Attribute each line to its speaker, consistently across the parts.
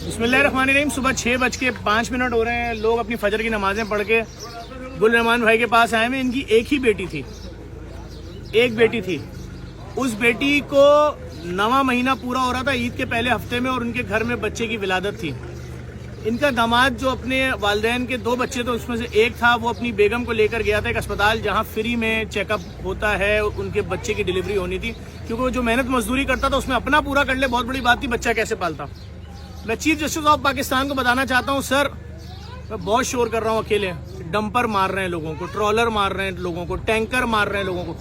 Speaker 1: بسم اللہ الرحمن الرحیم. صبح 6:05 ہو رہے ہیں. لوگ اپنی فجر کی نمازیں پڑھ کے گل رحمان بھائی کے پاس آئے ہیں. ان کی ایک ہی بیٹی تھی, اس بیٹی کو 9واں مہینہ پورا ہو رہا تھا عید کے پہلے ہفتے میں, اور ان کے گھر میں بچے کی ولادت تھی. ان کا داماد جو اپنے والدین کے 2 بچے تو اس میں سے ایک تھا, وہ اپنی بیگم کو لے کر گیا تھا ایک اسپتال جہاں فری میں چیک اپ ہوتا ہے. ان کے بچے کی ڈلیوری ہونی تھی, کیونکہ وہ جو محنت مزدوری کرتا تھا اس میں اپنا پورا کر لے, بہت بڑی بات تھی, بچہ کیسے پالتا. میں چیف جسٹس آف پاکستان کو بتانا چاہتا ہوں, سر میں بہت شور کر رہا ہوں اکیلے. ڈمپر مار رہے ہیں لوگوں کو, ٹرالر مار رہے ہیں لوگوں کو, ٹینکر مار رہے ہیں لوگوں کو.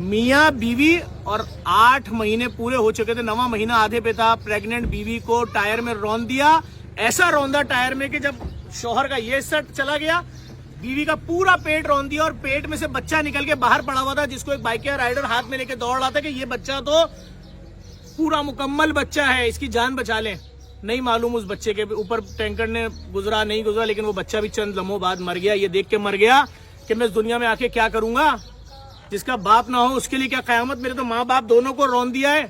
Speaker 1: میاں بیوی اور 8 مہینے پورے ہو چکے تھے, 9واں مہینہ آدھے پہ تھا. پریگننٹ بیوی کو ٹائر میں رون دیا, ایسا روندا ٹائر میں کہ جب شوہر کا یہ سٹ چلا گیا, بیوی کا پورا پیٹ رون دیا, اور پیٹ میں سے بچہ نکل کے باہر پڑا ہوا تھا, جس کو ایک بائک رائڈر ہاتھ میں لے کے دوڑ رہا تھا کہ یہ بچہ تو پورا مکمل بچہ ہے, اس کی جان بچا لیں. نہیں معلوم اس بچے کے اوپر ٹینکر نے گزرا نہیں گزرا, لیکن وہ بچہ بھی چند لمحوں بعد مر گیا. یہ دیکھ کے مر گیا کہ میں اس دنیا میں آ کے کیا کروں گا. جس کا باپ نہ ہو اس کے لیے کیا قیامت. میرے تو ماں باپ دونوں کو رون دیا ہے.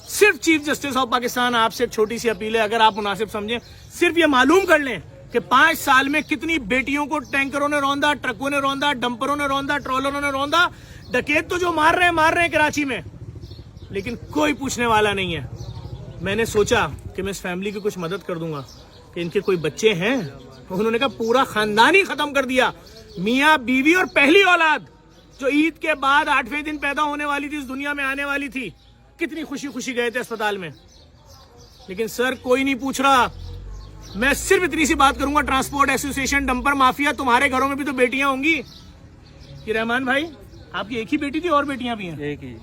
Speaker 1: صرف چیف جسٹس آف پاکستان آپ سے ایک چھوٹی سی اپیل ہے, اگر آپ مناسب سمجھیں, صرف یہ معلوم کر لیں کہ 5 سال میں کتنی بیٹیوں کو ٹینکروں نے روندا, ٹرکوں نے روندا, ڈمپروں نے روندا, ٹرالروں نے روندا. ڈکیت تو جو مار رہے ہیں کراچی میں, لیکن کوئی پوچھنے والا نہیں ہے. میں نے سوچا کہ میں اس فیملی کی کچھ مدد کر دوں گا, کہ ان کے کوئی بچے ہیں. انہوں نے کہا پورا خاندان ہی ختم کر دیا, میاں بیوی اور پہلی اولاد جو عید کے بعد 8ویں دن پیدا ہونے والی تھی, اس دنیا میں آنے والی تھی. کتنی خوشی گئے تھے اسپتال میں, لیکن سر کوئی نہیں پوچھ رہا. میں صرف اتنی سی بات کروں گا, ٹرانسپورٹ ایسوسیشن, ڈمپر مافیا, تمہارے گھروں میں بھی تو بیٹیاں ہوں گی. کہ رحمان بھائی آپ کی ایک ہی بیٹی تھی اور بیٹیاں بھی ہیں؟
Speaker 2: ایک ہی.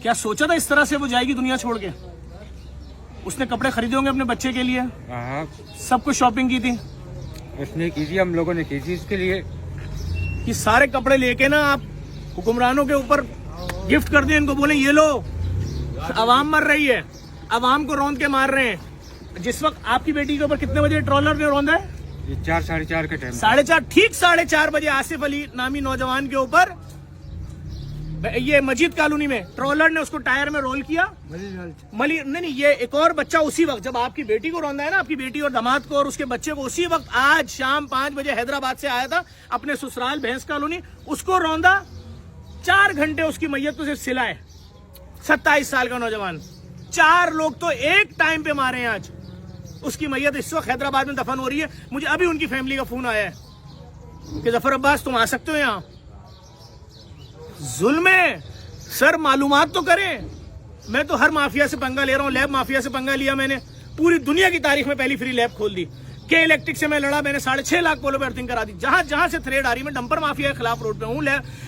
Speaker 1: کیا سوچا تھا اس طرح سے وہ جائے گی دنیا چھوڑ کے؟ اس نے کپڑے خریدے ہوں گے اپنے بچے کے لیے, سب کچھ شاپنگ کی تھی
Speaker 2: اس نے کی تھی, ہم لوگوں نے کی تھی اس کے لیے.
Speaker 1: کہ سارے کپڑے لے کے نا آپ حکمرانوں کے اوپر گفٹ کر دیں, ان کو بولیں یہ لو. عوام مر رہی ہے, عوام کو روند کے مار رہے ہیں. جس وقت آپ کی بیٹی کے اوپر کتنے بجے ٹرالر نے روندا ہے؟
Speaker 2: یہ 4 ساڑھے 4 کا ٹائم.
Speaker 1: 4:30, ٹھیک 4:30 بجے آصف علی نامی نوجوان کے اوپر یہ مجید کالونی میں ٹرالر نے اس کو ٹائر میں رول کیا. نہیں, یہ ایک اور بچہ اسی وقت جب آپ کی بیٹی کو روندا ہے نا, آپ کی بیٹی اور داماد کو اور اس کے بچے کو, اسی وقت آج شام 5 بجے حیدرآباد سے آیا تھا اپنے سسرال بھینس کالونی, اس کو روندا. 4 گھنٹے اس کی میت کو صرف سلائے. 27 سال کا نوجوان, 4 لوگ تو ایک ٹائم پہ مارے ہیں. آج اس کی میت اس وقت حیدرآباد میں دفن ہو رہی ہے. مجھے ابھی ان کی فیملی کا فون آیا ہے کہ ظفر عباس تم آ سکتے ہو یہاں. ظلم ہے سر, معلومات تو کریں. میں تو ہر مافیا سے پنگا لے رہا ہوں, لیب مافیا سے پنگا لیا میں نے, پوری دنیا کی تاریخ میں پہلی فری لیب کھول دی. کے الیکٹرک سے میں لڑا, میں نے 6.5 لاکھ پولو پہ ارتھنگ کرا دی. جہاں سے تھریڈ آ رہی, میں ڈمپر مافیا کے خلاف روڈ پہ ہوں,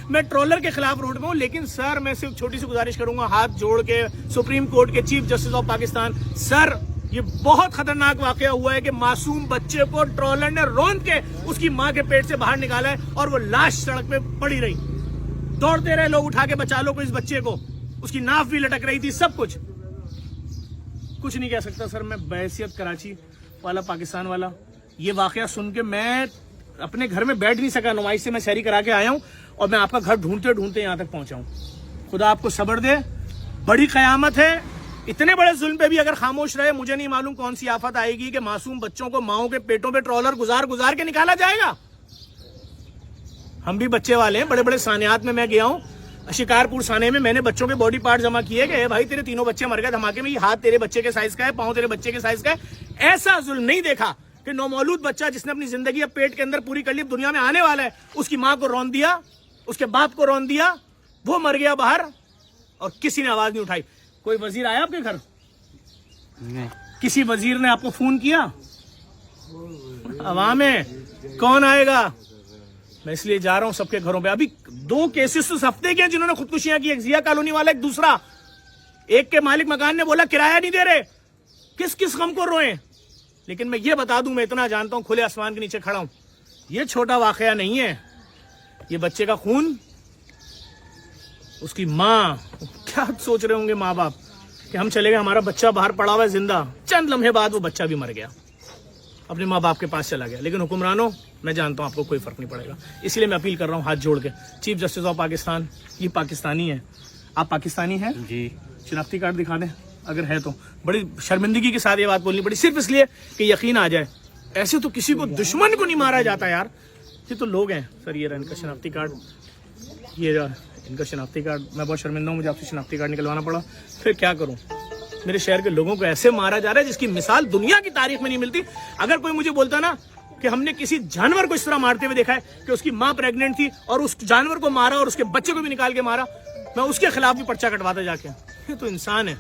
Speaker 1: میں ٹرولر کے خلاف روڈ پہ ہوں. لیکن سر میں صرف چھوٹی سی گزارش کروں گا ہاتھ جوڑ کے سپریم کورٹ کے چیف جسٹس آف پاکستان, سر یہ بہت خطرناک واقعہ ہوا ہے کہ معصوم بچے کو ٹرولر نے روند کے اس کی ماں کے پیٹ سے باہر نکالا ہے, اور وہ لاش سڑک پہ پڑی رہی. دوڑتے رہے لوگ, اٹھا کے بچا لو کو اس بچے کو, اس کی ناف بھی لٹک رہی تھی, سب کچھ نہیں کہہ سکتا سر میں بحیثیت کراچی والا, پاکستان والا. یہ واقعہ سن کے میں اپنے گھر میں بیٹھ نہیں سکا. نمائش سے میں سیری کرا کے آیا ہوں, اور میں آپ کا گھر ڈھونڈتے یہاں تک پہنچا ہوں. خدا آپ کو صبر دے, بڑی قیامت ہے. اتنے بڑے ظلم پہ بھی اگر خاموش رہے, مجھے نہیں معلوم کون سی آفت آئے گی کہ معصوم بچوں کو ماؤں کے پیٹوں پہ ٹرالر گزار کے نکالا جائے گا. ہم بھی بچے والے ہیں, بڑے سانحات میں گیا ہوں. شکارپور سانے میں نے بچوں کے باڈی پارٹ جمع کیے کہ بھائی تیرے 3 بچے مر گئے دھماکے میں, یہ ہاتھ تیرے بچے کے سائز کا ہے, پاؤں تیرے بچے کے سائز کا ہے. ایسا ظلم نہیں دیکھا کہ نومولود بچہ جس نے اپنی زندگی اب پیٹ کے اندر پوری کر لی, دنیا میں آنے والا ہے, اس کی ماں کو رون دیا, اس کے باپ کو رون دیا, وہ مر گیا باہر, اور کسی نے آواز نہیں اٹھائی. کوئی وزیر آیا آپ کے گھر؟
Speaker 2: نہیں.
Speaker 1: کسی وزیر نے آپ کو فون کیا؟ عوام ہے, کون آئے گا؟ میں اس لیے جا رہا ہوں سب کے گھروں پہ. ابھی 2 کیسز اس ہفتے کے جنہوں نے خودکشیاں کی, ایک ضیا کالونی والا, ایک دوسرا. ایک کے مالک مکان نے بولا کرایہ نہیں دے رہے. کس غم کو روئیں. لیکن میں یہ بتا دوں, میں اتنا جانتا ہوں, کھلے آسمان کے نیچے کھڑا ہوں, یہ چھوٹا واقعہ نہیں ہے. یہ بچے کا خون, اس کی ماں, کیا سوچ رہے ہوں گے ماں باپ کہ ہم چلے گئے, ہمارا بچہ باہر پڑا ہوا ہے زندہ, چند لمحے بعد وہ بچہ بھی مر گیا, اپنے ماں باپ کے پاس چلا گیا. لیکن حکمرانوں, میں جانتا ہوں آپ کو کوئی فرق نہیں پڑے گا. اس لیے میں اپیل کر رہا ہوں ہاتھ جوڑ کے, چیف جسٹس آف پاکستان, یہ پاکستانی ہے, آپ پاکستانی ہیں؟
Speaker 2: جی.
Speaker 1: شناختی کارڈ دکھا دیں. اگر ہے تو بڑی شرمندگی کے ساتھ یہ بات بولنی پڑی صرف اس لیے کہ یقین آ جائے. ایسے تو کسی کو دشمن کو نہیں مارا جاتا یار. یہ تو لوگ ہیں سر. یہ رہا ان کا شناختی کارڈ, یہ رہا ان کا شناختی کارڈ. میں بہت شرمندہ ہوں, مجھے آپ سے شناختی کارڈ نکلوانا پڑا. پھر کیا کروں, میرے شہر کے لوگوں کو ایسے مارا جا رہا ہے جس کی مثال دنیا کی تاریخ میں نہیں ملتی. اگر کوئی مجھے بولتا نا کہ ہم نے کسی جانور کو اس طرح مارتے ہوئے دیکھا ہے کہ اس کی ماں پریگننٹ تھی اور اس جانور کو مارا اور اس کے بچے کو بھی نکال کے مارا, میں اس کے خلاف بھی پرچہ کٹواتا جا کے. یہ تو انسان ہے.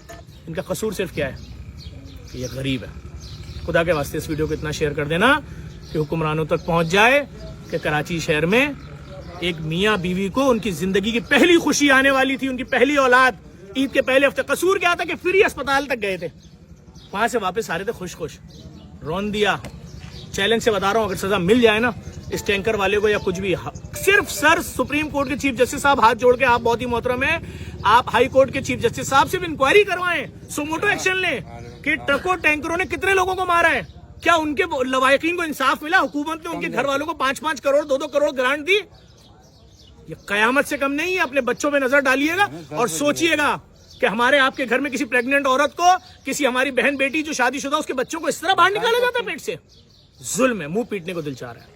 Speaker 1: ان کا قصور صرف کیا ہے کہ یہ غریب ہے. خدا کے واسطے اس ویڈیو کو اتنا شیئر کر دینا کہ حکمرانوں تک پہنچ جائے کہ کراچی شہر میں ایک میاں بیوی کو ان کی زندگی کی پہلی خوشی آنے والی تھی, ان کی پہلی اولاد, عید کے پہلے ہفتے. قصور کیا تھا کہ فری اسپتال تک گئے تھے, وہاں سے واپس آ رہے تھے خوش خوش. رون دیا. چیلنج سے بتا رہا ہوں, اگر سزا مل جائے نا اس ٹینکر والے کو یا کچھ بھی, صرف سر سپریم کورٹ کے چیف جسٹس صاحب ہاتھ جوڑ کے, آپ بہت ہی محترم ہیں, آپ ہائی کورٹ کے چیف جسٹس صاحب سے بھی انکوائری کروائیں, سوموٹو ایکشن لیں کہ ٹرکوں ٹینکروں نے کتنے لوگوں کو مارا ہے. کیا ان کے لوائقین کو انصاف ملا؟ حکومت نے ان کے گھر والوں کو 5-5 کروڑ 2-2 کروڑ گرانٹ دی. یہ قیامت سے کم نہیں ہے. اپنے بچوں پہ نظر ڈالیے گا اور سوچئے گا کہ ہمارے آپ کے گھر میں کسی پریگننٹ عورت کو, کسی ہماری بہن بیٹی جو شادی شدہ اس کے بچوں کو اس طرح باہر نکالا جاتا ہے پیٹ سے. ظلم ہے, منہ پیٹنے کو دل چاہ رہا ہے.